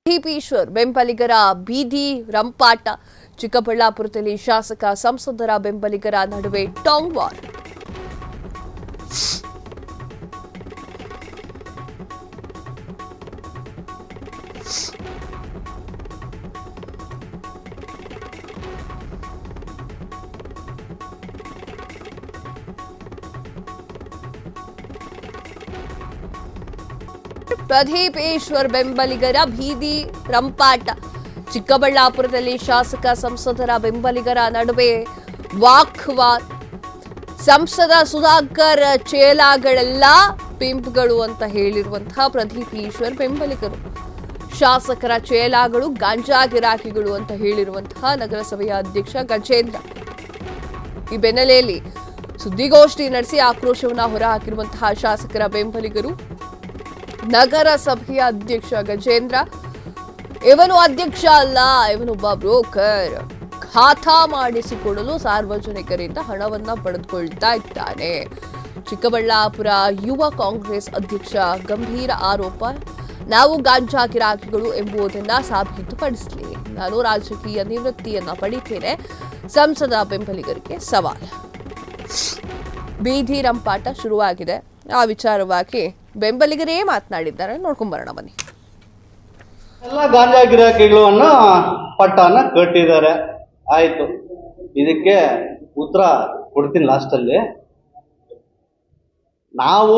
ದೀಪೇಶ್ವರ್ ಬೆಂಬಲಿಗರ ಬೀದಿ ರಂಪಾಟ. ಚಿಕ್ಕಬಳ್ಳಾಪುರದಲ್ಲಿ ಶಾಸಕ ಸಂಸದರ ಬೆಂಬಲಿಗರ ನಡುವೆ ಟಾಂಗ್ ವಾರ್. ಪ್ರದೀಪೇಶ್ವರ್ ಬೆಂಬಲಿಗರ ಬೀದಿ ರಂಪಾಟ. ಚಿಕ್ಕಬಳ್ಳಾಪುರದಲ್ಲಿ ಶಾಸಕ ಸಂಸದರ ಬೆಂಬಲಿಗರ ನಡುವೆ ವಾಕ್ವಾದ. ಸಂಸದ ಸುಧಾಕರ್ ಚೇಲಾಗಳೆಲ್ಲ ಪಿಂಪ್ಗಳು ಅಂತ ಹೇಳಿರುವಂತಹ ಪ್ರದೀಪೇಶ್ವರ್ ಬೆಂಬಲಿಗರು, ಶಾಸಕರ ಚೇಲಾಗಳು ಗಾಂಜಾ ಗಿರಾಕಿಗಳು ಅಂತ ಹೇಳಿರುವಂತಹ ನಗರಸಭೆಯ ಅಧ್ಯಕ್ಷ ಗಜೇಂದ್ರ. ಈ ಬೆನ್ನಲೆಯಲ್ಲಿ ಸುದ್ದಿಗೋಷ್ಠಿ ನಡೆಸಿ ಆಕ್ರೋಶವನ್ನ ಹೊರಹಾಕಿರುವಂತಹ ಶಾಸಕರ ಬೆಂಬಲಿಗರು. ನಗರಸಭೆಯ ಅಧ್ಯಕ್ಷ ಗಜೇಂದ್ರ, ಇವನು ಅಧ್ಯಕ್ಷ ಅಲ್ಲ, ಇವನೊಬ್ಬ ಬ್ರೋಕರ್, ಖಾತಾ ಮಾಡಿಸಿಕೊಡಲು ಸಾರ್ವಜನಿಕರಿಂದ ಹಣವನ್ನ ಪಡೆದುಕೊಳ್ತಾ ಇದ್ದಾನೆ. ಚಿಕ್ಕಬಳ್ಳಾಪುರ ಯುವ ಕಾಂಗ್ರೆಸ್ ಅಧ್ಯಕ್ಷ ಗಂಭೀರ ಆರೋಪ. ನಾವು ಗಾಂಜಾ ಗಿರಾಕಿಗಳು ಎಂಬುದನ್ನ ಸಾಬೀತುಪಡಿಸಲಿ. ನಾನು ರಾಜಕೀಯ ನಿವೃತ್ತಿಯನ್ನ ಪಡಿತೇನೆ. ಸಂಸದ ಬೆಂಬಲಿಗರಿಗೆ ಸವಾಲ್. ಬೀದಿ ರಂಪಾಟ ಶುರುವಾಗಿದೆ. ಆ ವಿಚಾರವಾಗಿ ಬೆಂಬಲಿಗರೇ ಮಾತನಾಡಿದ್ದಾರೆ. ನೋಡ್ಕೊಂಡ್ ಬರೋಣ ಬನ್ನಿ. ಎಲ್ಲ ಗಾಂಜಾ ಗಿರಾಕಿಗಳನ್ನು ಪಟ್ಟನ ಕಟ್ಟಿದ್ದಾರೆ. ಆಯ್ತು, ಇದಕ್ಕೆ ಉತ್ತರ ಕೊಡ್ತೀನಿ ಲಾಸ್ಟಲ್ಲಿ. ನಾವು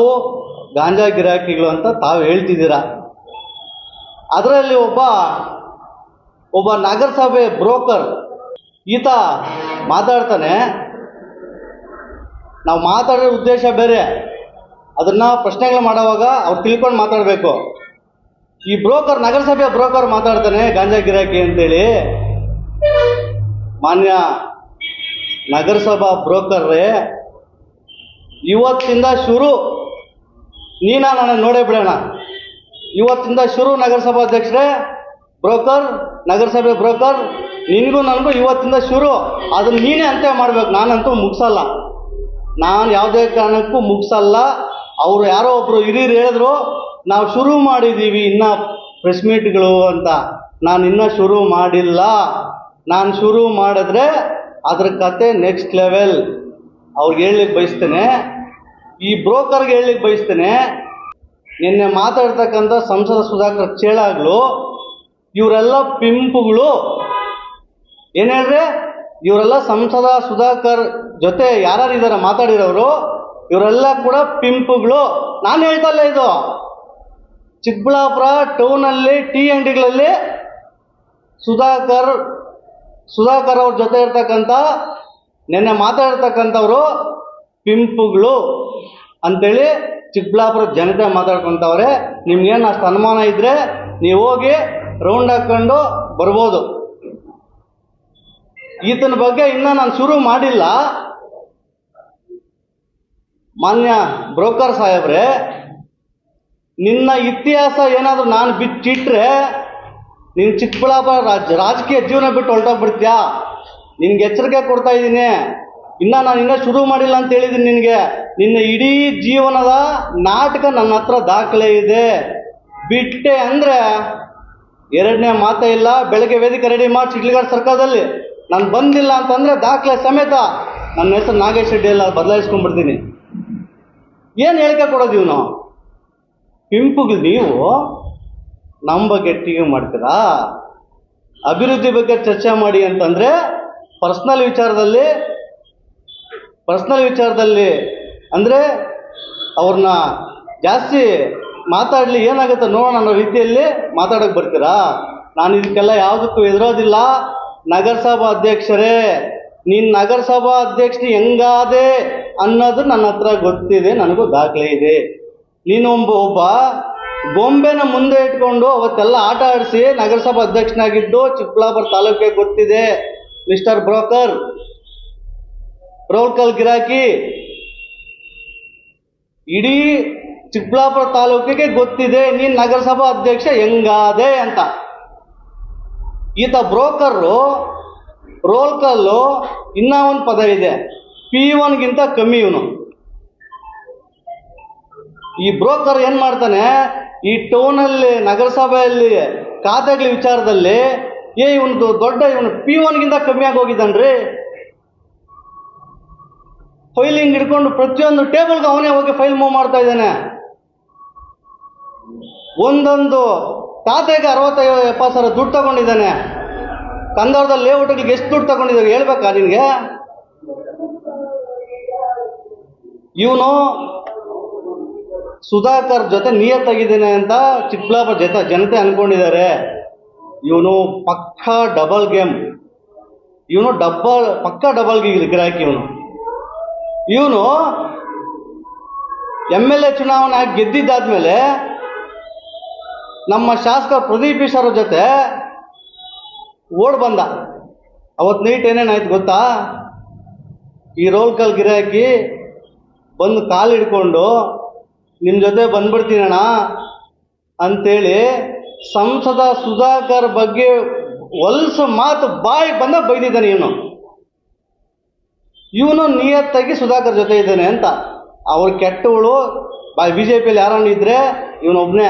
ಗಾಂಜಾ ಗಿರಾಕಿಗಳು ಅಂತ ತಾವು ಹೇಳ್ತಿದ್ದೀರಾ. ಅದರಲ್ಲಿ ಒಬ್ಬ ನಗರಸಭೆ ಬ್ರೋಕರ್ ಈತ ಮಾತಾಡ್ತಾನೆ. ನಾವು ಮಾತಾಡೋ ಉದ್ದೇಶ ಬೇರೆ, ಅದನ್ನ ಪ್ರಶ್ನೆಗಳು ಮಾಡುವಾಗ ಅವ್ರು ತಿಳ್ಕೊಂಡು ಮಾತಾಡಬೇಕು. ಈ ಬ್ರೋಕರ್, ನಗರಸಭೆಯ ಬ್ರೋಕರ್ ಮಾತಾಡ್ತಾನೆ ಗಾಂಜಾ ಗಿರಾಕಿ ಅಂತೇಳಿ. ಮಾನ್ಯ ನಗರಸಭಾ ಬ್ರೋಕರ್ರೇ, ಇವತ್ತಿಂದ ಶುರು, ನನ್ನ ನೋಡೇ ಬಿಡೋಣ. ಇವತ್ತಿಂದ ಶುರು ನಗರಸಭಾ ಅಧ್ಯಕ್ಷರೇ, ಬ್ರೋಕರ್, ನಗರಸಭೆ ಬ್ರೋಕರ್, ನಿನಗೂ ನನಗೂ ಇವತ್ತಿಂದ ಶುರು. ಅದನ್ನ ನೀನೇ ಅಂತ್ಯ ಮಾಡ್ಬೇಕು. ನಾನಂತೂ ಮುಗಿಸಲ್ಲ, ನಾನು ಯಾವುದೇ ಕಾರಣಕ್ಕೂ ಮುಗಿಸಲ್ಲ. ಅವರು ಯಾರೋ ಒಬ್ರು ಹಿರಿಯರು ಹೇಳಿದ್ರು, ನಾವು ಶುರು ಮಾಡಿದ್ದೀವಿ ಇನ್ನ ಪ್ರೆಸ್ ಮೀಟ್ಗಳು ಅಂತ. ನಾನು ಇನ್ನೂ ಶುರು ಮಾಡಿಲ್ಲ. ನಾನು ಶುರು ಮಾಡಿದ್ರೆ ಅದ್ರ ಕತೆ ನೆಕ್ಸ್ಟ್ ಲೆವೆಲ್. ಅವ್ರಿಗೆ ಹೇಳಲಿಕ್ಕೆ ಬಯಸ್ತೇನೆ, ಈ ಬ್ರೋಕರ್ಗೆ ಹೇಳಲಿಕ್ಕೆ ಬಯಸ್ತೇನೆ, ನಿನ್ನೆ ಮಾತಾಡ್ತಕ್ಕಂಥ ಸಂಸದ ಸುಧಾಕರ್ ಚೇಳಾಗ್ಲು, ಇವರೆಲ್ಲ ಪಿಂಪುಗಳು. ಏನು ಹೇಳ್ರೆ, ಇವರೆಲ್ಲ ಸಂಸದ ಸುಧಾಕರ್ ಜೊತೆ ಯಾರ್ಯಾರಿದ್ದಾರೆ ಮಾತಾಡಿರೋರು, ಇವರೆಲ್ಲ ಕೂಡ ಪಿಂಪುಗಳು. ನಾನು ಹೇಳ್ತಾ ಇಲ್ಲ ಇದು. ಚಿಕ್ಕಬಳ್ಳಾಪುರ ಟೌನಲ್ಲಿ ಟಿ ಅಂಗಡಿಗಳಲ್ಲಿ ಸುಧಾಕರ್ ಅವ್ರ ಜೊತೆ ಇರ್ತಕ್ಕಂಥ ನೆನ್ನೆ ಮಾತಾಡಿರ್ತಕ್ಕಂಥವ್ರು ಪಿಂಪುಗಳು ಅಂತೇಳಿ ಚಿಕ್ಕಬಳ್ಳಾಪುರ ಜನತೆ ಮಾತಾಡ್ಕೊತವ್ರೆ. ನಿಮ್ಗೇನು ಅಷ್ಟು ಅನುಮಾನ ಇದ್ರೆ ನೀವು ಹೋಗಿ ರೌಂಡ್ ಹಾಕೊಂಡು ಬರ್ಬೋದು. ಈತನ ಬಗ್ಗೆ ಇನ್ನೂ ನಾನು ಶುರು ಮಾಡಿಲ್ಲ. ಮಾನ್ಯ ಬ್ರೋಕರ್ ಸಾಹೇಬ್ರೆ, ನಿನ್ನ ಇತಿಹಾಸ ಏನಾದರೂ ನಾನು ಬಿಟ್ಟಿಟ್ರೆ ನಿನ್ನ ಚಿಕ್ಕಬಳ್ಳಾಪುರ ರಾಜಕೀಯ ಜೀವನ ಬಿಟ್ಟು ಹೊರಟೋಗ್ಬಿಡ್ತೀಯಾ? ನಿನ್ಗೆ ಎಚ್ಚರಿಕೆ ಕೊಡ್ತಾ ಇದ್ದೀನಿ. ನಾನು ಶುರು ಮಾಡಿಲ್ಲ ಅಂತ ಹೇಳಿದ್ದೀನಿ ನಿನಗೆ. ನಿನ್ನ ಇಡೀ ಜೀವನದ ನಾಟಕ ನನ್ನ ಹತ್ರ ದಾಖಲೆ ಇದೆ. ಬಿಟ್ಟೆ ಅಂದರೆ ಎರಡನೇ ಮಾತೇ ಇಲ್ಲ. ಬೆಳಗ್ಗೆ ವೇದಿಕೆ ರೆಡಿ ಮಾಡಿ ಶಿಡ್ಲಘಾಟ್ ಸರ್ಕಾರದಲ್ಲಿ ನಾನು ಬಂದಿಲ್ಲ ಅಂತಂದರೆ ದಾಖಲೆ ಸಮೇತ ನನ್ನ ಹೆಸರು ನಾಗೇಶ್ ರೆಡ್ಡಿ ಎಲ್ಲ ಬದಲಾಯಿಸ್ಕೊಂಡ್ಬಿಡ್ತೀನಿ. ಏನು ಹೇಳಿಕೆ ಕೊಡೋದು ಇವನು? ಪಿಂಪುಗಳು ನೀವು ನಮ್ಮ ಬಗ್ಗೆ ಟೀಕೆ ಮಾಡ್ತೀರಾ? ಅಭಿವೃದ್ಧಿ ಬಗ್ಗೆ ಚರ್ಚೆ ಮಾಡಿ ಅಂತಂದರೆ ಪರ್ಸ್ನಲ್ ವಿಚಾರದಲ್ಲಿ ಅಂದರೆ ಅವ್ರನ್ನ ಜಾಸ್ತಿ ಮಾತಾಡಲಿ ಏನಾಗುತ್ತೆ ನೋಡೋಣ ಅನ್ನೋ ರೀತಿಯಲ್ಲಿ ಮಾತಾಡೋಕ್ಕೆ ಬರ್ತೀರಾ? ನಾನು ಇದಕ್ಕೆಲ್ಲ ಯಾವುದಕ್ಕೂ ಎದುರೋದಿಲ್ಲ. ನಗರಸಭಾ ಅಧ್ಯಕ್ಷರೇ, ನೀನು ನಗರಸಭಾ ಅಧ್ಯಕ್ಷರು ಹೆಂಗಾದೆ ಅನ್ನೋದು ನನ್ನ ಹತ್ರ ಗೊತ್ತಿದೆ, ನನಗೂ ದಾಖಲೆ ಇದೆ. ನೀನು ಒಬ್ಬ ಗೊಂಬೆನ ಮುಂದೆ ಇಟ್ಕೊಂಡು ಅವತ್ತೆಲ್ಲ ಆಟ ಆಡಿಸಿ ನಗರಸಭಾ ಅಧ್ಯಕ್ಷನಾಗಿದ್ದು ಚಿಕ್ಕಬಳ್ಳಾಪುರ ತಾಲೂಕಿಗೆ ಗೊತ್ತಿದೆ. ಮಿಸ್ಟರ್ ಬ್ರೋಕರ್, ರೋಲ್ಕಲ್ ಗಿರಾಕಿ, ಇಡೀ ಚಿಕ್ಕಬಳ್ಳಾಪುರ ತಾಲೂಕಿಗೆ ಗೊತ್ತಿದೆ ನೀನು ನಗರಸಭಾ ಅಧ್ಯಕ್ಷ ಹೆಂಗಾದೆ ಅಂತ. ಈತ ಬ್ರೋಕರು, ರೋಲ್ಕಲ್ಲು, ಇನ್ನೂ ಒಂದು ಪದ ಇದೆ, P1ಗಿಂತ ಕಮ್ಮಿ ಇವನು. ಈ ಬ್ರೋಕರ್ ಏನು ಮಾಡ್ತಾನೆ, ಈ ಟೌನಲ್ಲಿ ನಗರಸಭೆಯಲ್ಲಿ ಖಾತೆಗಳ ವಿಚಾರದಲ್ಲಿ ಇವನು ದೊಡ್ಡ ಇವನು P1ಗಿಂತ ಕಮ್ಮಿಯಾಗಿ ಹೋಗಿದ್ದಾನ್ರಿ. ಫೈಲಿಂಗ್ ಹಿಡ್ಕೊಂಡು ಪ್ರತಿಯೊಂದು ಟೇಬಲ್ಗೆ ಅವನೇ ಹೋಗಿ ಫೈಲ್ ಮೂವ್ ಮಾಡ್ತಾ ಇದ್ದಾನೆ. ಒಂದೊಂದು ಖಾತೆಗೆ 60-70 ದುಡ್ಡು ತಗೊಂಡಿದ್ದಾನೆ. ಕಂದಾವರದ ಲೇಔಟ್ಗಳಿಗೆ ಎಷ್ಟು ದುಡ್ಡು ತಗೊಂಡಿದ್ದಾರೆ ಹೇಳ್ಬೇಕಾ ನಿನಗೆ? ಇವನು ಸುಧಾಕರ್ ಜೊತೆ ನಿಯತ್ತಾಗಿದ್ದೇನೆ ಅಂತ ಚಿಕ್ಕಬಳ್ಳಾಪುರ ಜನತೆ ಅನ್ಕೊಂಡಿದ್ದಾರೆ. ಇವನು ಪಕ್ಕಾ ಡಬಲ್ ಗೇಮ್, ಪಕ್ಕಾ ಡಬಲ್ ಗಿರಾಕಿ. ಇವನು MLA ಚುನಾವಣೆ ಗೆದ್ದಿದ್ದಾದ್ಮೇಲೆ ನಮ್ಮ ಶಾಸಕ ಪ್ರದೀಪ್ ಈಶ್ವರ ಜೊತೆ ಓಡ್ ಬಂದ. ಅವತ್ತು ನೈಟ್ ಏನೇನಾಯ್ತು ಗೊತ್ತಾ? ಈ ರೋಲ್ ಕಾಲ್ ಗಿರಾಕಿ ಬಂದು ಕಾಲು ಹಿಡ್ಕೊಂಡು ನಿಮ್ಮ ಜೊತೆ ಬಂದ್ಬಿಡ್ತೀನಣ್ಣ ಅಂತೇಳಿ ಸಂಸದ ಸುಧಾಕರ್ ಬಗ್ಗೆ ಹೊಲ್ಸು ಮಾತು ಬಾಯಿ ಬಂದ ಬೈದಿದ್ದಾನೆ. ಇವನು ನಿಯತ್ತಾಗಿ ಸುಧಾಕರ್ ಜೊತೆ ಇದ್ದಾನೆ ಅಂತ. ಅವ್ರು ಕೆಟ್ಟವಳು BJPಯಲ್ಲಿ ಯಾರನ್ನ ಇದ್ರೆ ಇವನೊಬ್ನೇ.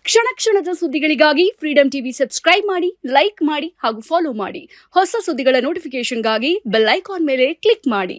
ಕ್ಷಣ ಕ್ಷಣದ ಸುದ್ದಿಗಳಿಗಾಗಿ ಫ್ರೀಡಂ ಟಿವಿ ಸಬ್ಸ್ಕ್ರೈಬ್ ಮಾಡಿ, ಲೈಕ್ ಮಾಡಿ ಹಾಗೂ ಫಾಲೋ ಮಾಡಿ. ಹೊಸ ಸುದ್ದಿಗಳ ನೋಟಿಫಿಕೇಶನ್ಗಾಗಿ ಬೆಲ್ ಐಕಾನ್ ಮೇಲೆ ಕ್ಲಿಕ್ ಮಾಡಿ.